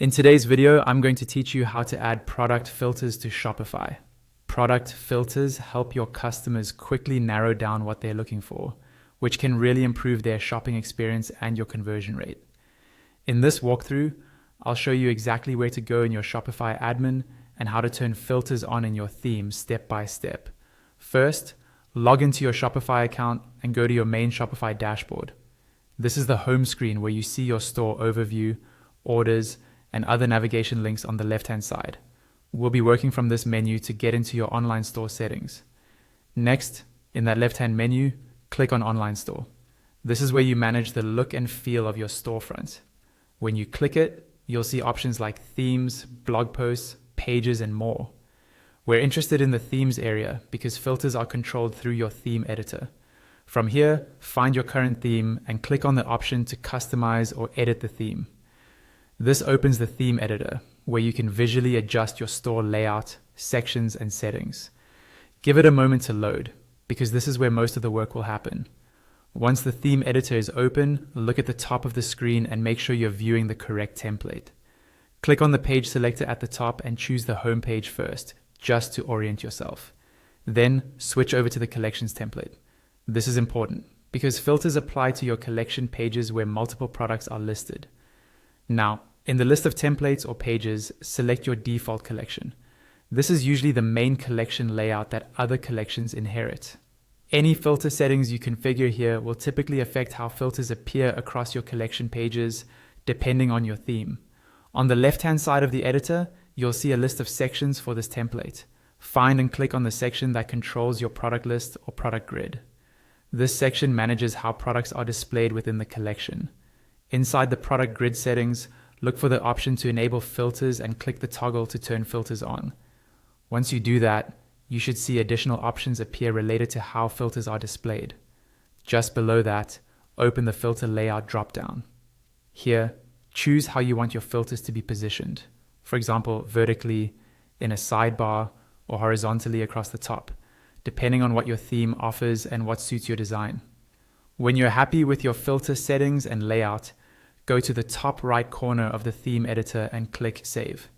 In today's video, I'm going to teach you how to add product filters to Shopify. Product filters help your customers quickly narrow down what they're looking for, which can really improve their shopping experience and your conversion rate. In this walkthrough, I'll show you exactly where to go in your Shopify admin and how to turn filters on in your theme step by step. First, log into your Shopify account and go to your main Shopify dashboard. This is the home screen where you see your store overview, orders, and other navigation links on the left-hand side. We'll be working from this menu to get into your online store settings. Next, in that left-hand menu, click on Online Store. This is where you manage the look and feel of your storefront. When you click it, you'll see options like themes, blog posts, pages, and more. We're interested in the themes area because filters are controlled through your theme editor. From here, find your current theme and click on the option to customize or edit the theme. This opens the theme editor, where you can visually adjust your store layout, sections, and settings. Give it a moment to load, because this is where most of the work will happen. Once the theme editor is open, look at the top of the screen and make sure you're viewing the correct template. Click on the page selector at the top and choose the home page first, just to orient yourself. Then switch over to the collections template. This is important, because filters apply to your collection pages where multiple products are listed. Now, in the list of templates or pages, select your default collection. This is usually the main collection layout that other collections inherit. Any filter settings you configure here will typically affect how filters appear across your collection pages, depending on your theme. On the left-hand side of the editor, you'll see a list of sections for this template. Find and click on the section that controls your product list or product grid. This section manages how products are displayed within the collection. Inside the product grid settings, look for the option to enable filters and click the toggle to turn filters on. Once you do that, you should see additional options appear related to how filters are displayed. Just below that, open the filter layout dropdown. Here, choose how you want your filters to be positioned. For example, vertically, in a sidebar, or horizontally across the top, depending on what your theme offers and what suits your design. When you're happy with your filter settings and layout, go to the top right corner of the theme editor and click Save.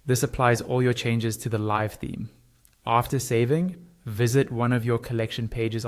This applies all your changes to the live theme. After saving, visit one of your collection pages